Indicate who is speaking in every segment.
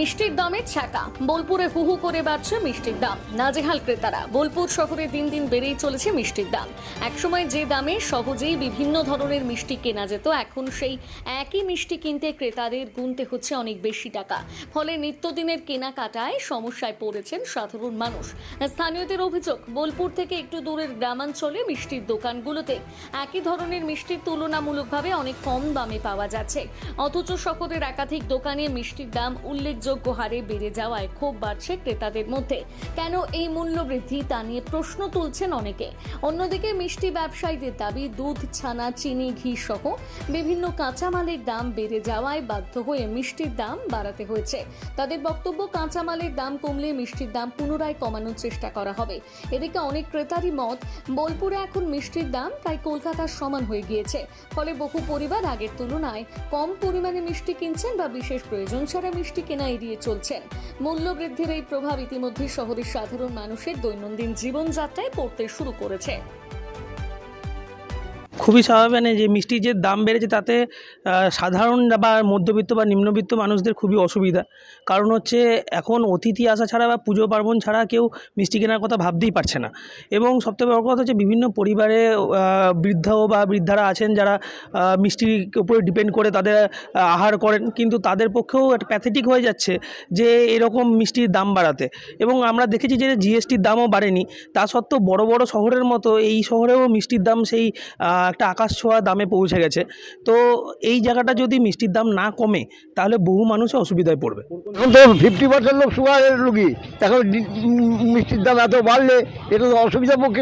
Speaker 1: মিষ্টির দামে ছ্যাঁকা। বোলপুরে হু হু করে বাড়ছে মিষ্টির দাম। নাজেহাল ক্রেতারা। বোলপুর শহরে দিন দিন বেড়েই চলেছে মিষ্টির দাম। একসময় যে দামে সহজেই বিভিন্ন ধরনের মিষ্টি কেনা যেত, এখন সেই একই মিষ্টি কিনতে ক্রেতাদের গুনতে হচ্ছে অনেক বেশি টাকা। ফলে নিত্যদিনের কেনাকাটায় সমস্যায় পড়েছেন সাধারণ মানুষ। স্থানীয়দের অভিযোগ, বোলপুর থেকে একটু দূরের গ্রামাঞ্চলে মিষ্টির দোকানগুলোতে একই ধরনের মিষ্টির তুলনামূলকভাবে অনেক কম দামে পাওয়া যাচ্ছে, অথচ শহরের একাধিক দোকানে মিষ্টির দাম উল্লেখযোগ্য হারে বেড়ে যাওয়ায় ক্ষোভ বাড়ছে ক্রেতাদের মধ্যে। কেন এই মূল্য বৃদ্ধি, তা নিয়ে প্রশ্ন তুলছেন অনেকে। অন্যদিকে মিষ্টি ব্যবসায়ীদের দাবি, দুধ, ছানা, চিনি, ঘি সহ বিভিন্ন কাঁচামালের দাম বেড়ে যাওয়ায় বাধ্য হয়ে মিষ্টির দাম বাড়াতে হয়েছে। তাদের বক্তব্য, কাঁচামালের দাম কমলে মিষ্টির দাম পুনরায় কমানোর চেষ্টা করা হবে। এদিকে অনেক ক্রেতারই মত, বোলপুরে এখন মিষ্টির দাম প্রায় কলকাতার সমান হয়ে গিয়েছে। ফলে বহু পরিবার আগের তুলনায় কম পরিমাণে মিষ্টি কিনছেন বা বিশেষ প্রয়োজন ছাড়া মিষ্টি কেনা এড়িয়ে চলছেন। মূল্যবৃদ্ধির এই প্রভাব ইতিমধ্যে শহরের সাধারণ মানুষের দৈনন্দিন জীবনযাত্রায় পড়তে শুরু করেছে।
Speaker 2: খুবই স্বাভাবিক যে মিষ্টির যে দাম বেড়েছে তাতে সাধারণ বা মধ্যবিত্ত বা নিম্নবিত্ত মানুষদের খুবই অসুবিধা। কারণ হচ্ছে এখন অতিথি আসা ছাড়া বা পুজো পার্বণ ছাড়া কেউ মিষ্টি কেনার কথা ভাবতেই পারছে না। এবং সবথেকে বড় কথা হচ্ছে বিভিন্ন পরিবারে বৃদ্ধ বা বৃদ্ধারা আছেন যারা মিষ্টির উপরে ডিপেন্ড করে তাদের আহার করেন, কিন্তু তাদের পক্ষেও একটা প্যাথেটিক হয়ে যাচ্ছে যে এরকম মিষ্টির দাম বাড়াতে। এবং আমরা দেখেছি যে জিএসটির দামও বাড়েনি, তা সত্ত্বেও বড় বড় শহরের মতো এই শহরেও মিষ্টির দাম সেই একটা আকাশ ছোঁয়া দামে পৌঁছে গেছে। তো এই জায়গাটা যদি মিষ্টির দাম না কমে তাহলে বহু মানুষ অসুবিধায় পড়বে।
Speaker 3: এখন তো 50% লোক সুগারের রোগী, এখন মিষ্টির দাম এত বাড়লে এটা তো অসুবিধার পক্ষে,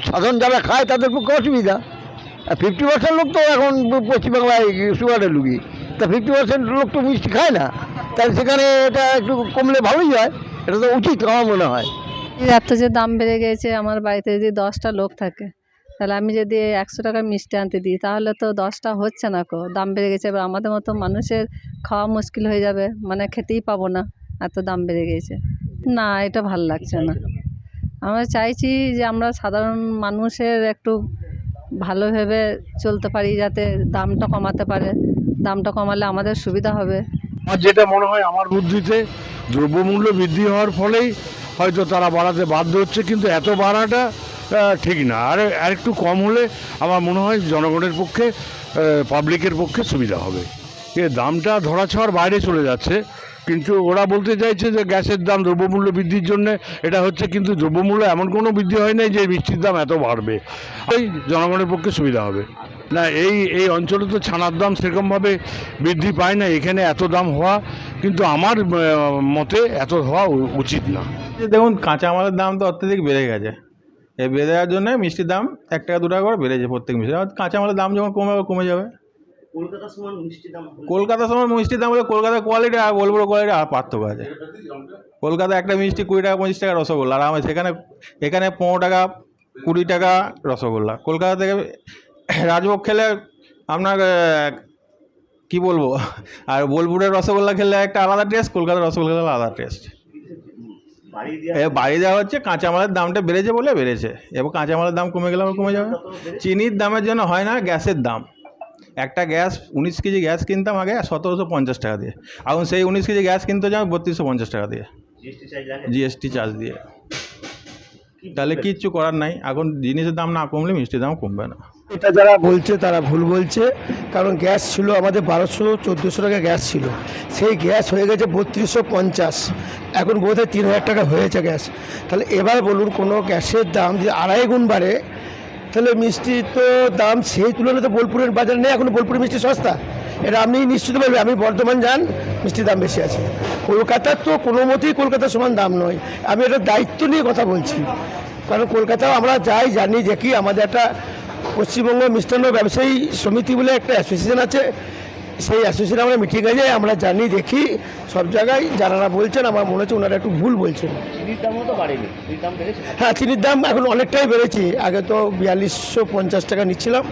Speaker 3: সাধারণ যারা খায় তাদের পক্ষে অসুবিধা। আর 50% লোক তো এখন পশ্চিমবাংলায় সুগারের রোগী, তা 50% লোক তো মিষ্টি খায় না, তাই সেখানে এটা একটু কমলে ভালোই হয়, এটা তো উচিত আমার মনে হয়।
Speaker 4: এত যে দাম বেড়ে গেছে, আমার বাড়িতে যদি 10টা লোক থাকে তাহলে আমি যদি 100 টাকা মিষ্টি আনতে দিই তাহলে তো 10টা হচ্ছে না। দাম বেড়ে গেছে, এবার আমাদের মতো মানুষের খাওয়া মুশকিল হয়ে যাবে, মানে খেতেই পাবো না, এত দাম বেড়ে গেছে। না, এটা ভালো লাগছে না। আমরা চাইছি যে আমরা সাধারণ মানুষের একটু ভালোভাবে চলতে পারি, যাতে দামটা কমাতে পারে। দামটা কমালে আমাদের সুবিধা হবে।
Speaker 5: আমার যেটা মনে হয়, আমার বুদ্ধিতে দ্রব্যমূল্য বৃদ্ধি হওয়ার ফলেই হয়তো তারা বাড়াতে বাধ্য হচ্ছে, কিন্তু এত বাড়াটা ঠিক না। আর একটু কম হলে আমার মনে হয় জনগণের পক্ষে, পাবলিকের পক্ষে সুবিধা হবে। দামটা ধরাছোঁয়ার বাইরে চলে যাচ্ছে, কিন্তু ওরা বলতে চাইছে যে গ্যাসের দাম দ্রব্যমূল্য বৃদ্ধির জন্য এটা হচ্ছে, কিন্তু দ্রব্যমূল্য এমন কোনো বৃদ্ধি হয় নাই যে মিষ্টির দাম এত বাড়বে। এই জনগণের পক্ষে সুবিধা হবে না। এই অঞ্চলে তো ছানার দাম সেরকমভাবে বৃদ্ধি পায় না, এখানে এত দাম হওয়া কিন্তু আমার মতে এত হওয়া উচিত না।
Speaker 6: দেখুন, কাঁচামালের দাম তো অত্যধিক বেড়ে গেছে। এই বেড়ে যাওয়ার জন্য মিষ্টির দাম 1 টাকা 2 টাকা করে বেড়েছে প্রত্যেক মিষ্টি। কাঁচামালের দাম যখন কমে যাবে। কলকাতার সময় মিষ্টির দাম হলে কলকাতার কোয়ালিটি আর বোলপুর কোয়ালিটি আর পার্থক্য আছে। কলকাতায় একটা মিষ্টি 20 টাকা 25 টাকা রসগোল্লা, আর আমার এখানে 15 টাকা 20 টাকা রসগোল্লা। কলকাতা থেকে রাজভোগ খেলে আপনার কি বলবো, আর বোলপুরের রসগোল্লা খেলে একটা আলাদা টেস্ট, কলকাতার রসগোল্লা খেলে আলাদা টেস্ট। বাড়ি দেওয়া হচ্ছে, কাঁচামালের দামটা বেড়েছে বলে বেড়েছে, এবং কাঁচামালের দাম কমে গেলে কমে যাবে। চিনির দামের জন্য হয় না, গ্যাসের দাম। একটা গ্যাস 19 কেজি গ্যাস কিনতাম আগে 1750 টাকা দিয়ে, এখন সেই 19 কেজি গ্যাস কিনতে যাবে 3250 টাকা দিয়ে, জিএসটি চার্জ দিয়ে। তাহলে কিচ্ছু করার নাই, এখন জিনিসের দাম না কমলে মিষ্টির দাম কমবে না।
Speaker 3: এটা যারা বলছে তারা ভুল বলছে, কারণ গ্যাস ছিল আমাদের 1200-1400 টাকা গ্যাস ছিল, সেই গ্যাস হয়ে গেছে 3250, এখন বোধহয় 3000 টাকা হয়েছে গ্যাস। তাহলে এবার বলুন, কোনো গ্যাসের দাম যদি 2.5 গুণ বাড়ে, তাহলে মিষ্টির তো দাম সেই তুলনায় তো বোলপুরের বাজার নেই, এখন বোলপুরের মিষ্টি সস্তা, এটা আপনি নিশ্চিত বলবেন। আমি বর্ধমান যান, মিষ্টির দাম বেশি আছে। কলকাতার তো কোনো মতেই কলকাতার সমান দাম নয়, আমি এটা দায়িত্ব নিয়ে কথা বলছি, কারণ কলকাতাও আমরা যাই, জানি যে কি আমাদের একটা পশ্চিমবঙ্গ মিষ্টান্ন ব্যবসায়ী সমিতি বলে একটা অ্যাসোসিয়েশন আছে, সেই অ্যাসোসিয়েশনে আমরা মিটিংয়ে যাই, আমরা জানি দেখি সব জায়গায় যারা বলছেন, আমার মনে হচ্ছে ওনারা একটু ভুল বলছেন। হ্যাঁ, চিনির দাম এখন অনেকটাই বেড়েছে। আগে তো 4250 টাকা নিচ্ছিলাম,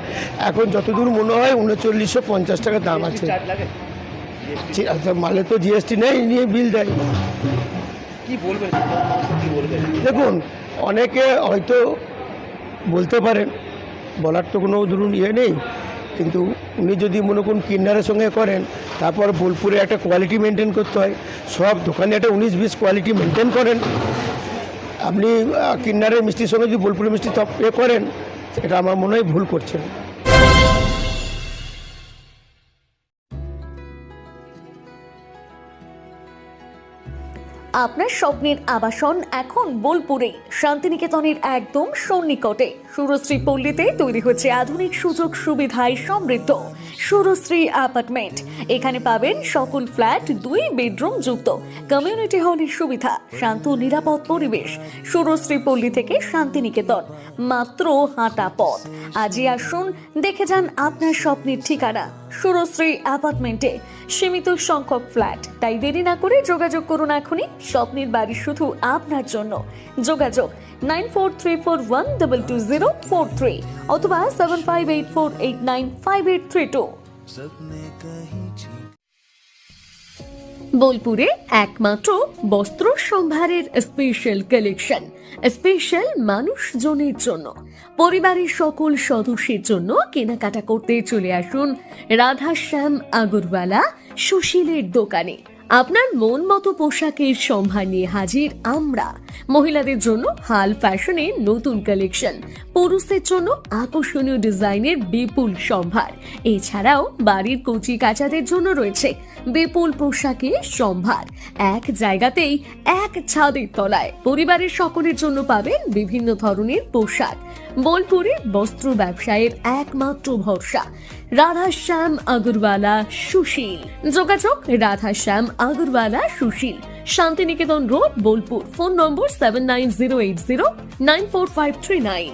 Speaker 3: এখন যতদূর মনে হয় 3950 টাকা দাম আছে। মালে তো জিএসটি নেই, নিয়ে বিল দেয়। দেখুন, অনেকে হয়তো বলতে পারেন, বলার তো কোনো ধরুন ইয়ে নেই, কিন্তু উনি যদি মনে করুন কিন্নারের সঙ্গে করেন, তারপর বোলপুরে একটা কোয়ালিটি মেনটেন করতে হয়। সব দোকানে একটা 19-20 কোয়ালিটি মেনটেন করেন। আপনি কিন্নারের মিষ্টির সঙ্গে যদি বোলপুরের মিষ্টি করেন, এটা আমার মনে হয় ভুল করছেন।
Speaker 1: আপনার স্বপ্নের আবাসন এখন বোলপুরে, শান্তিনিকেতনের একদম সন্নিকটে। সুরশ্রী পল্লীতে তৈরি হচ্ছে আধুনিক সুযোগ সুবিধায় সমৃদ্ধ সুরশ্রী অ্যাপার্টমেন্ট। এখানে পাবেন সকল ফ্ল্যাট 2 বেডরুম যুক্ত, কমিউনিটি হলের সুবিধা, শান্ত নিরাপদ পরিবেশ। সুরশ্রী পল্লী থেকে শান্তিনিকেতন মাত্র হাঁটা পথ। আজই আসুন, দেখে যান আপনার স্বপ্নের ঠিকানা সুরশ্রী অ্যাপার্টমেন্টে। সীমিত সংখ্যক ফ্ল্যাট, তাই দেরি না করে যোগাযোগ করুন এখনই। স্বপ্নের বাড়ি শুধু আপনার জন্য। যোগাযোগ 9434122043 অথবা 7584895832। বোলপুরে একমাত্র বস্ত্র সম্ভারের স্পেশাল কালেকশন, স্পেশাল মানুষজনের জন্য। পরিবারের সকল সদস্যের জন্য কেনাকাটা করতে চলে আসুন রাধাশ্যাম আগরওয়ালা সুশীলের দোকানে। আপনার মন মতো পোশাকের সম্ভার নিয়ে হাজির আমরা। মহিলাদের জন্য হাল ফ্যাশনের নতুন কালেকশন, পুরুষদের জন্য আকর্ষণীয় ডিজাইনের বিপুল সম্ভার। এছাড়াও বাড়ির কচি কাচাদের জন্য রয়েছে বিপুল পোশাকের সম্ভার। এক জায়গাতেই, এক ছাদের তলায় পরিবারের সকলের জন্য পাবেন বিভিন্ন ধরনের পোশাক। বোলপুরে বস্ত্র ব্যবসায়ের একমাত্র ভরসা রাধাশ্যাম আগরওয়ালা সুশীল। যোগাযোগ Radhashyam Agarwala Sushil, Shantiniketan road, Bolpur. Phone number 7908094539।